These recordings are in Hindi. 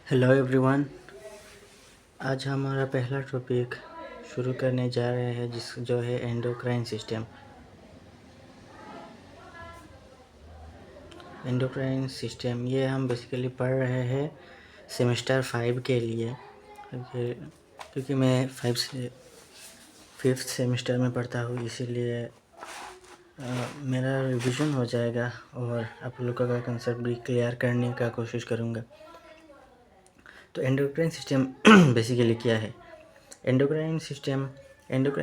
Hello everyone. आज हमारा पहला टॉपिक शुरू करने जा रहे हैं जो है एंडोक्राइन सिस्टम। एंडोक्राइन सिस्टम ये हम बेसिकली पढ़ रहे हैं सेमेस्टर 5 के लिए, क्योंकि मैं 5th सेमेस्टर में पढ़ता हूँ, इसीलिए मेरा रिवीजन हो जाएगा और आप लोगों का कंसेप्ट भी क्लियर करने का कोशिश करूँगा। तो एंडोक्राइन सिस्टम बेसिकली क्या है? Endocrine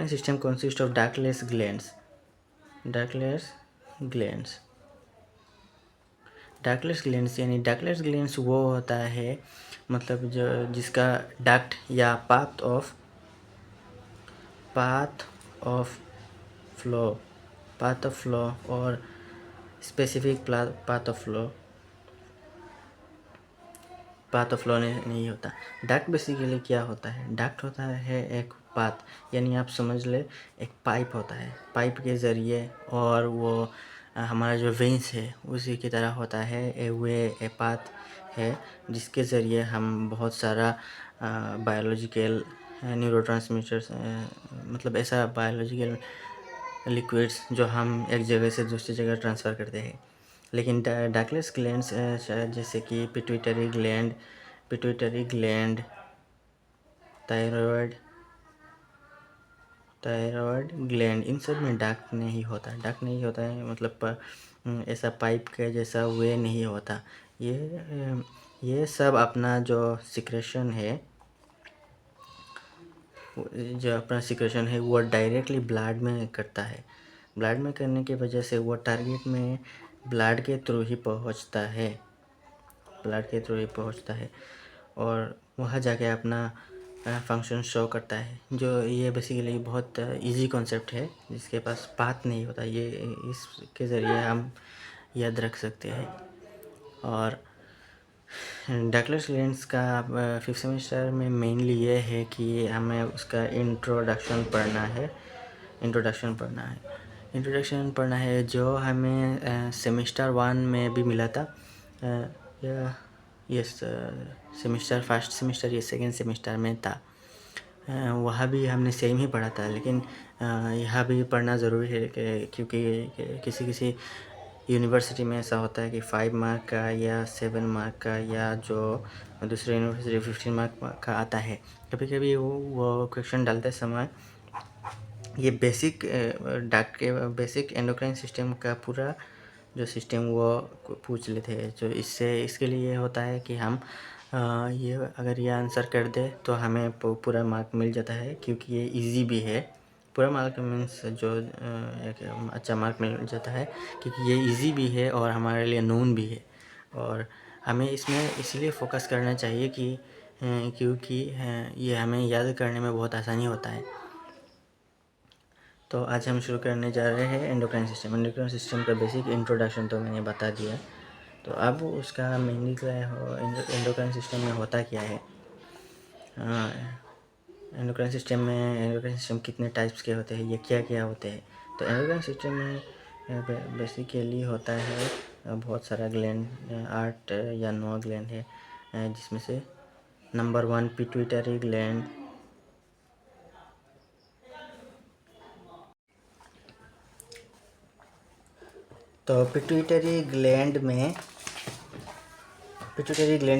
system consist of ductless glands. यानी डक्टलेस ग्लैंड्स वो होता है, मतलब जो जिसका डक्ट या पाथ ऑफ फ्लो और स्पेसिफिक पाथ ऑफ फ्लो नहीं होता। डक्ट बेसिकली क्या होता है? डक्ट होता है एक पाथ, यानी आप समझ ले एक पाइप होता है, पाइप के ज़रिए, और वो हमारा जो वेंस है उसी की तरह होता है। वे पाथ है जिसके ज़रिए हम बहुत सारा बायोलॉजिकल न्यूरोट्रांसमीटर्स, मतलब ऐसा बायोलॉजिकल लिक्विड्स जो हम एक जगह से दूसरी जगह ट्रांसफ़र करते हैं। लेकिन डक्टलेस ग्लैंड्स जैसे कि पिट्यूटरी ग्लैंड, थायराइड ग्लैंड, इन सब में डक्ट नहीं होता है, मतलब ऐसा पाइप के जैसा वे नहीं होता। ये सब अपना जो सिक्रेशन है वो डायरेक्टली ब्लड में करता है। ब्लड में करने की वजह से वो टारगेट में ब्लड के थ्रू ही पहुंचता है और वहाँ जाके अपना फंक्शन शो करता है। जो ये बेसिकली बहुत इजी कॉन्सेप्ट है, जिसके पास पाथ नहीं होता, ये इसके ज़रिए हम याद रख सकते हैं। और डक्टलेस ग्लैंड्स का 5th सेमेस्टर में मेनली ये है कि हमें उसका इंट्रोडक्शन पढ़ना है जो हमें सेमेस्टर 1 में भी मिला था। ये फर्स्ट सेमेस्टर या सेकेंड सेमेस्टर में था। वहाँ भी हमने सेम ही पढ़ा था, लेकिन यहाँ भी पढ़ना ज़रूरी है क्योंकि किसी यूनिवर्सिटी में ऐसा होता है कि 5 मार्क का या 7 मार्क का, या जो दूसरे यूनिवर्सिटी 15 मार्क का आता है। कभी कभी वो क्वेश्चन डालते समय ये बेसिक एंडोक्राइन सिस्टम का पूरा जो सिस्टम वो पूछ लेते हैं। जो इसके लिए ये होता है कि हम अगर ये आंसर कर दे तो हमें पूरा मार्क मिल जाता है, क्योंकि ये इजी भी है। पूरा मार्क मीन्स जो एक अच्छा मार्क मिल जाता है, क्योंकि ये इजी भी है और हमारे लिए नोन भी है। और हमें इसमें इसलिए फोकस करना चाहिए क्योंकि ये हमें याद करने में बहुत आसानी होता है। तो आज हम शुरू करने जा रहे हैं एंडोक्राइन सिस्टम का बेसिक इंट्रोडक्शन तो मैंने बता दिया। तो अब उसका मेनली क्या है, एंडोक्राइन सिस्टम में होता क्या है। एंडोक्राइन सिस्टम कितने टाइप्स के होते हैं, ये क्या होते हैं। तो एंडोक्राइन सिस्टम में बेसिकली होता है बहुत सारा ग्लैंड, 8 या 9 ग्लैंड है, जिसमें से नंबर 1 पिट्यूटरी ग्लैंड। तो पिट्यूटरी ग्लैंड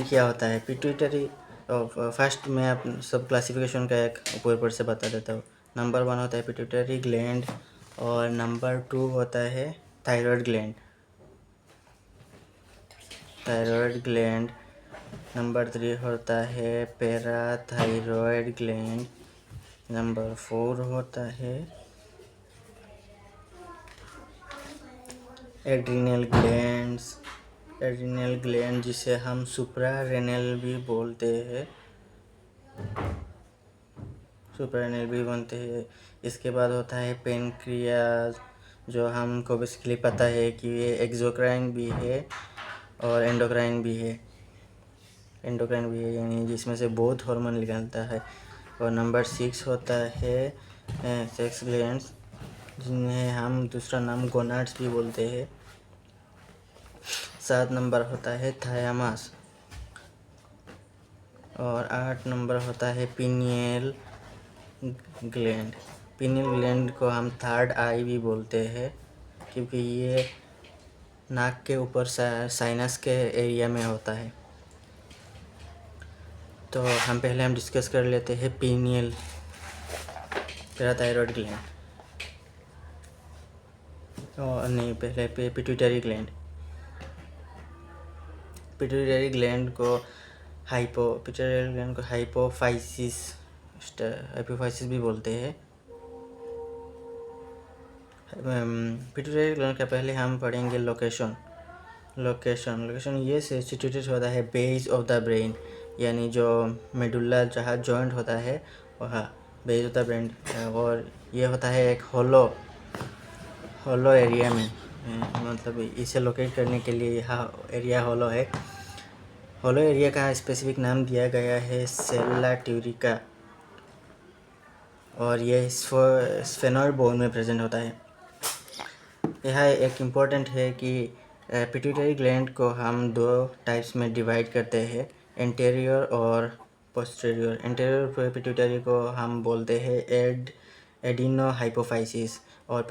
क्या होता है? फर्स्ट मैं आप सब क्लासिफिकेशन का एक ऊपर से बता देता हूँ। नंबर 1 होता है पिट्यूटरी ग्लैंड, और नंबर 2 होता है थायराइड ग्लैंड। नंबर 3 होता है पैराथायरॉयड ग्लैंड। नंबर 4 होता है एड्रिनल ग्लैंड, जिसे हम सुप्रारेनल भी बोलते हैं। इसके बाद होता है पेनक्रियाज, जो हमको बेसिकली पता है कि ये एक्सोक्राइन भी है और एंडोक्राइन भी है, यानी जिसमें से बहुत हार्मोन निकलता है। और नंबर 6 होता है सेक्स ग्लैंड्स, जिन्हें हम दूसरा नाम गोनाड्स भी बोलते हैं। 7 नंबर होता है थायमास, और 8 नंबर होता है पिनियल ग्लैंड। पिनियल ग्लैंड को हम थर्ड आई भी बोलते हैं, क्योंकि ये नाक के ऊपर साइनस के एरिया में होता है। तो हम डिस्कस कर लेते हैं पिनियल पैराथायरॉयड ग्लैंड, और नहीं, पहले पिट्यूटरी ग्लैंड। पिट्यूटरी ग्लैंड को हाइपोफाइसिस भी बोलते हैं। पिट्यूटरी ग्लैंड का पहले हम पढ़ेंगे लोकेशन ये सिचुएटेड होता है बेस ऑफ द ब्रेन, यानी जो मेडुला जहाँ जॉइंट होता है वहाँ बेस ऑफ द ब्रेन, और ये होता है एक होलो एरिया में। मतलब इसे लोकेट करने के लिए यहाँ एरिया होलो है। होलो एरिया का स्पेसिफिक नाम दिया गया है सेल्ला ट्यूरिका, और ये स्फेनॉइड बोन में प्रेजेंट होता है। यह एक इम्पोर्टेंट है कि पिट्यूटरी ग्लैंड को हम 2 टाइप्स में डिवाइड करते हैं, एंटेरियर और पोस्टीरियर। एंटेरियर पिट्यूटरी को हम बोलते हैं एडिनो हाइपोफाइसिस, और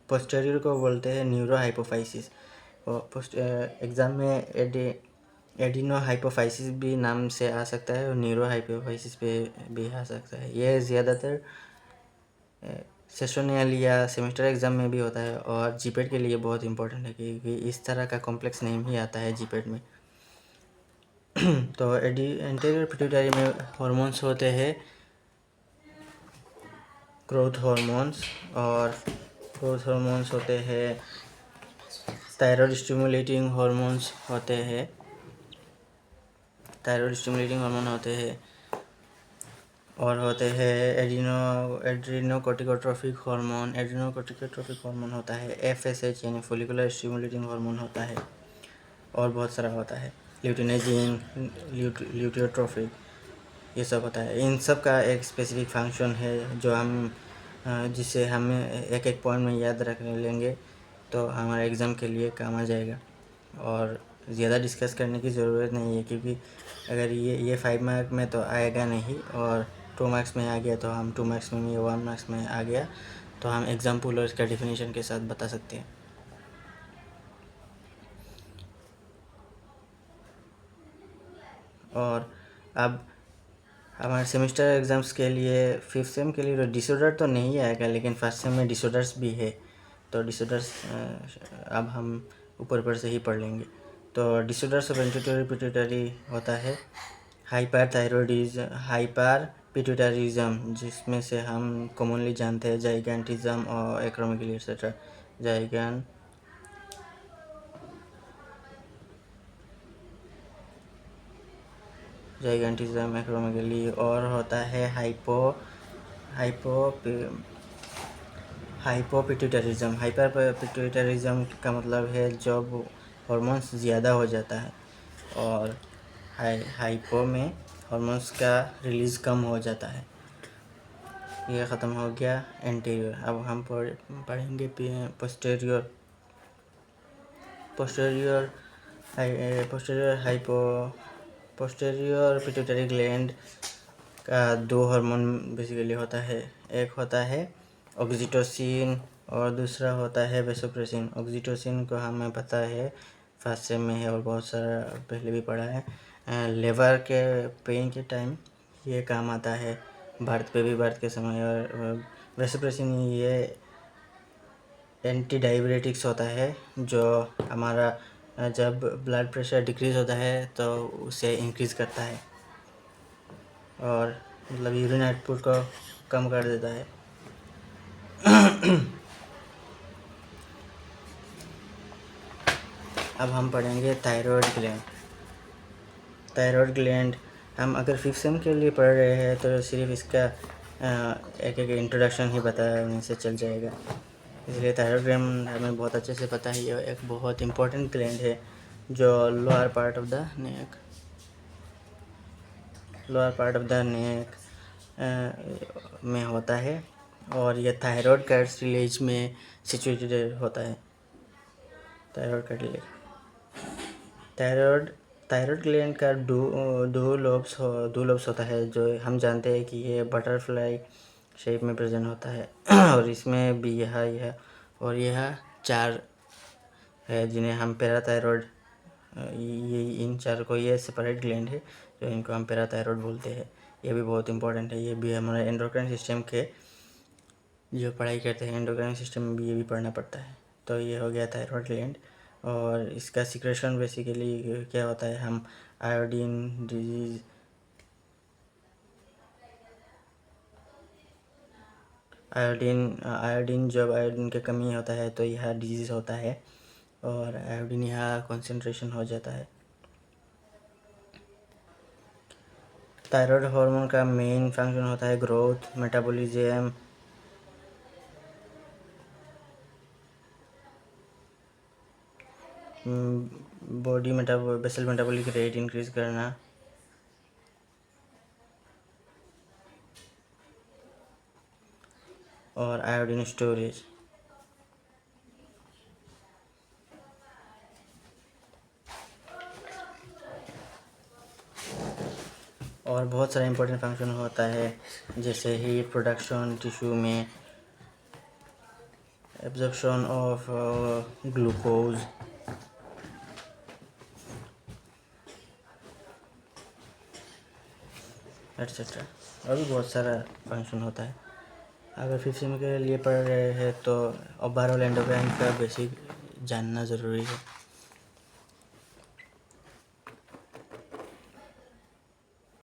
पोस्टीरियर को बोलते हैं न्यूरो हाइपोफाइसिस। एग्ज़ाम में एडिनो हाइपोफाइसिस भी नाम से आ सकता है, और न्यूरो हाइपोफाइसिस भी आ सकता है। यह ज़्यादातर सेशनल या सेमेस्टर एग्ज़ाम में भी होता है, और जीपेट के लिए बहुत इंपॉर्टेंट है, क्योंकि इस तरह का कॉम्प्लेक्स नेम ही आता है जीपेट में। तो एंटेरियर पिट्यूटरी में हार्मोन्स होते हैं ग्रोथ हार्मोन्स, और ग्रोथ हार्मोन्स होते हैं थायराइड स्टिमुलेटिंग हार्मोन्स होते हैं, और होते हैं एड्रीनोकोर्टिकोट्रोफिक हार्मोन होता है, FSH यानी फोलिकुलर स्टिमुलेटिंग हार्मोन होता है, और बहुत सारा होता है ल्यूटिनाइजिंग, ल्यूटियोट्रोफिक, ये सब होता है। इन सब का एक स्पेसिफिक फंक्शन है जो जिसे हम एक पॉइंट में याद रख लेंगे तो हमारे एग्ज़ाम के लिए काम आ जाएगा, और ज़्यादा डिस्कस करने की ज़रूरत नहीं है, क्योंकि अगर ये 5 मार्क में तो आएगा नहीं, और 2 मार्क्स में आ गया तो हम 2 मार्क्स में, या 1 मार्क्स में आ गया तो हम एग्जाम्पल और इसका डिफिनीशन के साथ बता सकते हैं। और अब हमारे सेमेस्टर एग्ज़ाम्स के लिए 5th सेम के लिए डिसऑर्डर तो नहीं आएगा, लेकिन फर्स्ट सेम में डिसऑर्डर्स भी है, तो डिसऑर्डर्स अब हम ऊपर से ही पढ़ लेंगे। तो डिसऑर्डर्स ऑफ एंटीरियर पिट्यूटरी होता है हाइपर पिट्यूटरिज्म, जिसमें से हम कॉमनली जानते हैं जाइगेंटिज्म और एक्रोमेगली एक्सेट्रा। जाइगेंटिज्म, एक्रोमेगली, और होता है हाइपोपिट्यूटरिज्म। हाइपरपिट्यूटरिज्म का मतलब है जब हार्मोन्स ज़्यादा हो जाता है, और हाइपो में हार्मोन्स का रिलीज़ कम हो जाता है। ये ख़त्म हो गया एंटीरियर। अब हम पढ़ेंगे पोस्टीरियर पिट्यूटरी ग्लैंड का 2 हार्मोन बेसिकली होता है। एक होता है ऑक्सीटोसिन, और दूसरा होता है वेसोप्रेसिन। ऑक्सीटोसिन को हमें पता है फर्स्ट सेम में है, और बहुत सारा पहले भी पढ़ा है। लेबर के पेन के टाइम ये काम आता है, बर्थ के समय। और वेसोप्रेसिन ये एंटी डायबिटिक्स होता है, जो हमारा जब ब्लड प्रेशर डिक्रीज़ होता है तो उसे इंक्रीज़ करता है, और मतलब यूरिन आउटपुट को कम कर देता है। अब हम पढ़ेंगे थायराइड ग्लैंड। हम अगर 5th सेम के लिए पढ़ रहे हैं तो सिर्फ इसका एक इंट्रोडक्शन ही बताने से चल जाएगा, इसलिए थायराइड ग्लैंड हमें बहुत अच्छे से पता है। ये एक बहुत इम्पोर्टेंट ग्लैंड है जो lower part of the neck में होता है, और यह थायराइड कार्टिलेज में सिचुएटेड होता है। थायराइड थायराइड ग्लैंड का दो लोब्स होता है, जो हम जानते हैं कि ये बटरफ्लाई शेप में प्रेजेंट होता है और इसमें भी यह और यह 4 है जिन्हें हम पैराथायरॉयड, ये इन 4 को, ये सेपरेट ग्लैंड है जो इनको हम पैराथायरॉयड बोलते हैं। ये भी बहुत इंपॉर्टेंट है, ये भी हमारे एंडोक्राइन सिस्टम के जो पढ़ाई करते हैं एंडोक्राइन सिस्टम में भी ये भी पढ़ना पड़ता है। तो ये हो गया थायराइड ग्लैंड, और इसका सिक्रेशन बेसिकली क्या होता है, हम आयोडीन डिजीज़, आयोडीन जब आयोडीन की कमी होता है तो यह डिजीज़ होता है और आयोडीन यहाँ कॉन्सेंट्रेशन हो जाता है। थायराइड हार्मोन का मेन फंक्शन होता है growth, metabolism, body basal metabolic rate increase करना, और आयोडीन स्टोरेज। और बहुत सारा इंपॉर्टेंट फंक्शन होता है, जैसे हीट प्रोडक्शन टिश्यू में, एब्जॉर्प्शन ऑफ ग्लूकोज, एट्सेट्रा। और भी बहुत सारा फंक्शन होता है। अगर 5th सेम के लिए पढ़ रहे हैं तो ओवरऑल एंडोक्राइन का बेसिक जानना ज़रूरी है।